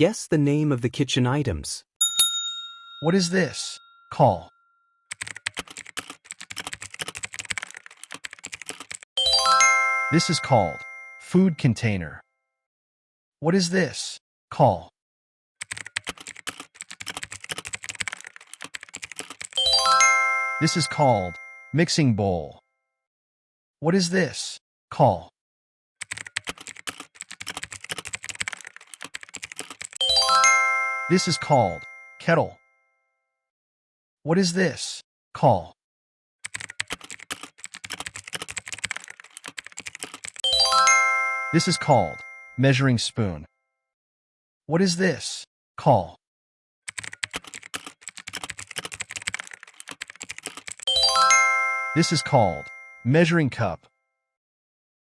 Guess the name of the kitchen items. What is this? Call. This is called food container. What is this? Call. This is called mixing bowl. What is this? Call. This is called kettle. What is this? Call. This is called measuring spoon. What is this? Call. This is called measuring cup.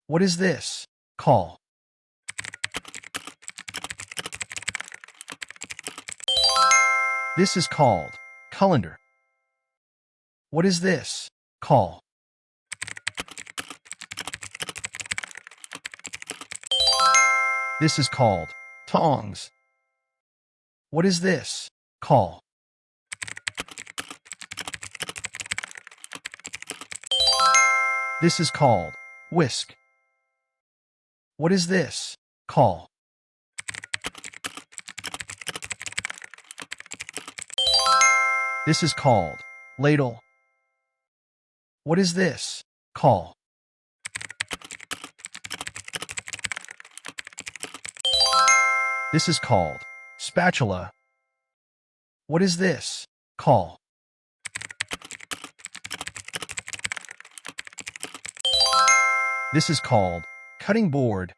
What is this? Call. This is called colander. What is this? Call. This is called tongs. What is this? Call. This is called whisk. What is this? Call. This is called ladle. What is this? Call. This is called spatula. What is this? Call. This is called cutting board.